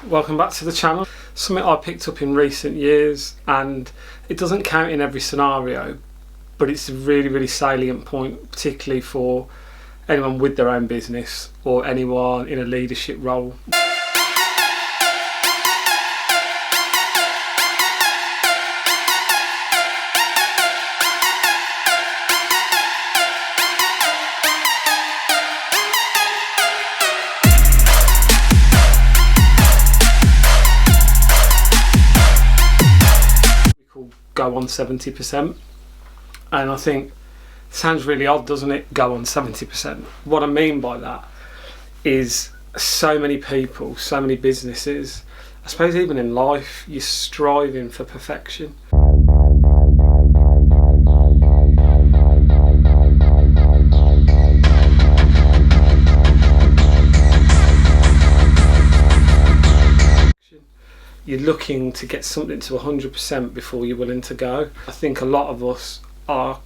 welcome back to the channel. Something I picked up in recent years, and it doesn't count in every scenario, but it's a really salient point, particularly for anyone with their own business or anyone in a leadership role. Go on 70%, and I think it sounds really odd, doesn't it? Go on 70%. What I mean by that is so many people, so many businesses, I suppose even in life, you're striving for perfection. You're looking to get something to 100% before you're willing to go. I think a lot of us are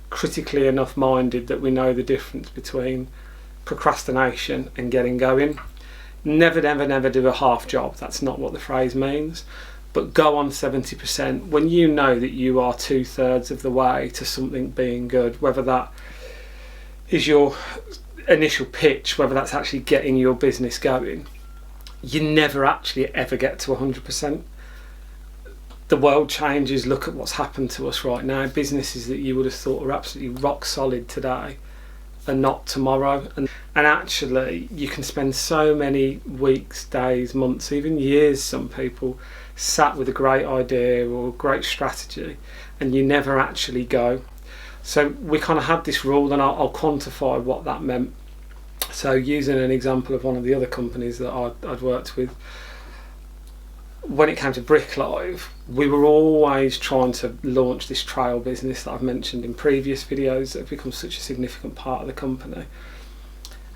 critically enough minded that we know the difference between procrastination and getting going. Never do a half job. That's not what the phrase means. But go on 70% when you know that you are 2/3 of the way to something being good, whether that is your initial pitch, whether that's actually getting your business going. You never actually ever get to 100%. The world changes. Look at what's happened to us right now. Businesses that you would have thought are absolutely rock solid today are not tomorrow. And actually, you can spend so many weeks, days, months, even years, some people, sat with a great idea or a great strategy, and you never actually go. So we kind of had this rule, and I'll quantify what that meant. So using an example of one of the other companies that I'd worked with, when it came to Brick Live, we were always trying to launch this trail business that I've mentioned in previous videos that have become such a significant part of the company.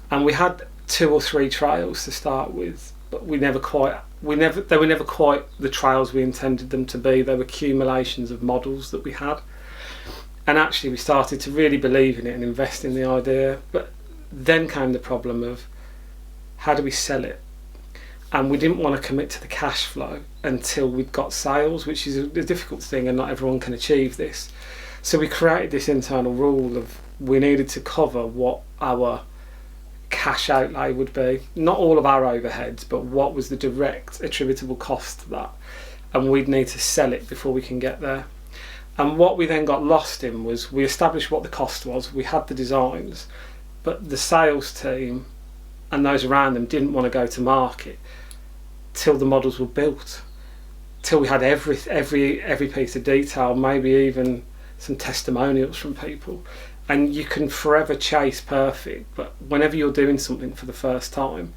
And we had 2 or 3 trails to start with, but they were never quite the trails we intended them to be. They were accumulations of models that we had. And actually we started to really believe in it and invest in the idea. But then came the problem of how do we sell it, and we didn't want to commit to the cash flow until we'd got sales, which is a difficult thing, and not everyone can achieve this. So we created this internal rule of we needed to cover what our cash outlay would be, not all of our overheads, but what was the direct attributable cost to that, and we'd need to sell it before we can get there. And what we then got lost in was we established what the cost was, we had the designs, but the sales team and those around them didn't want to go to market till the models were built, till we had every piece of detail, maybe even some testimonials from people. And you can forever chase perfect, but whenever you're doing something for the first time,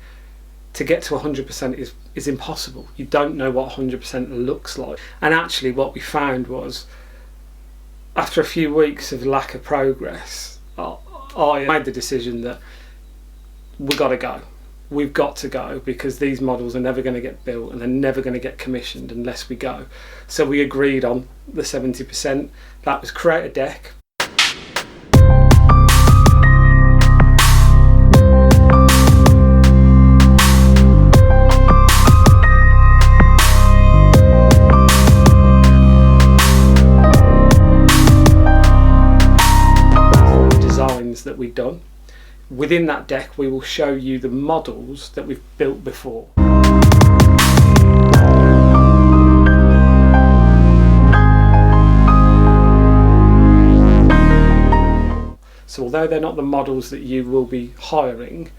to get to 100% is impossible. You don't know what 100% looks like. And actually what we found was, after a few weeks of lack of progress, I made the decision that we've got to go, because these models are never going to get built and they're never going to get commissioned unless we go. So we agreed on the 70%. That was create a deck. That we've done. Within that deck we will show you the models that we've built before. So although they're not the models that you will be hiring,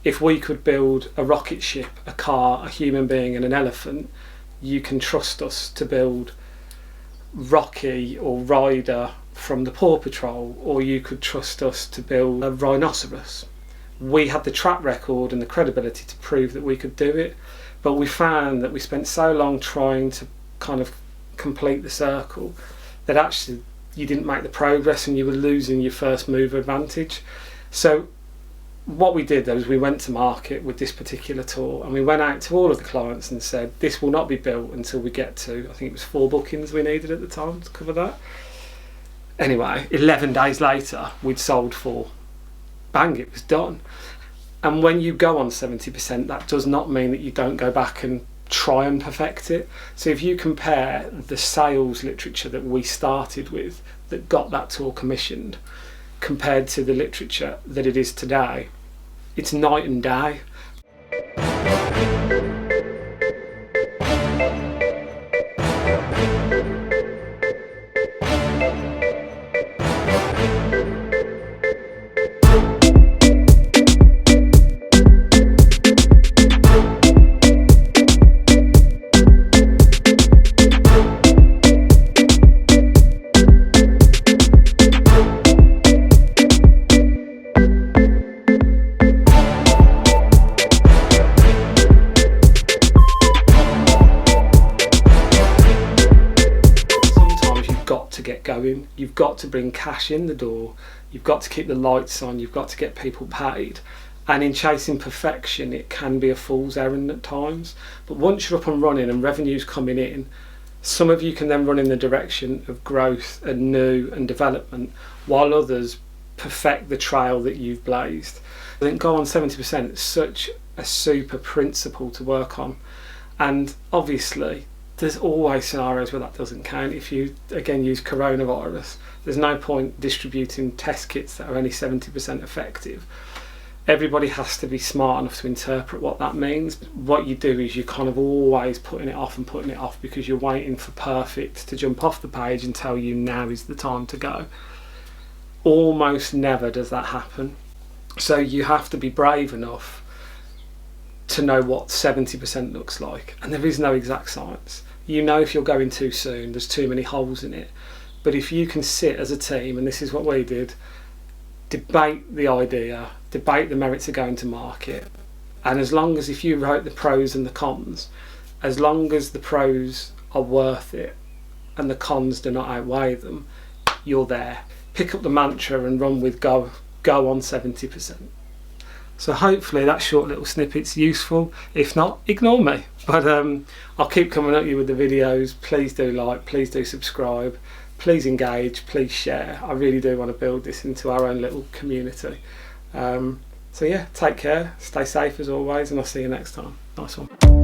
if we could build a rocket ship, a car, a human being and an elephant, you can trust us to build Rocky or Ryder from the Paw Patrol, or you could trust us to build a rhinoceros. We had the track record and the credibility to prove that we could do it, but we found that we spent so long trying to kind of complete the circle that actually you didn't make the progress and you were losing your first mover advantage. So what we did though is we went to market with this particular tool, and we went out to all of the clients and said this will not be built until we get to, I think it was 4 bookings we needed at the time to cover that. Anyway, 11 days later we'd sold 4. Bang, it was done. And when you go on 70%, that does not mean that you don't go back and try and perfect it. So if you compare the sales literature that we started with, that got that tool commissioned, compared to the literature that it is today, it's night and day. To get going, you've got to bring cash in the door, you've got to keep the lights on, you've got to get people paid, and in chasing perfection it can be a fool's errand at times. But once you're up and running and revenue's coming in, some of you can then run in the direction of growth and new and development, while others perfect the trail that you've blazed. I think go on 70% is such a super principle to work on, and obviously there's always scenarios where that doesn't count. If you again use coronavirus, there's no point distributing test kits that are only 70% effective. Everybody has to be smart enough to interpret what that means. What you do is you're kind of always putting it off because you're waiting for perfect to jump off the page and tell you now is the time to go. Almost never does that happen. So you have to be brave enough to know what 70% looks like, and there is no exact science. You know if you're going too soon, there's too many holes in it. But if you can sit as a team, and this is what we did, debate the idea, debate the merits of going to market, and as long as, if you wrote the pros and the cons, as long as the pros are worth it and the cons do not outweigh them, you're there. Pick up the mantra and run with go on 70%. So hopefully that short little snippet's useful. If not, ignore me. But I'll keep coming at you with the videos. Please do like, please do subscribe, please engage, please share. I really do want to build this into our own little community. So yeah, take care, stay safe as always, and I'll see you next time. Nice one.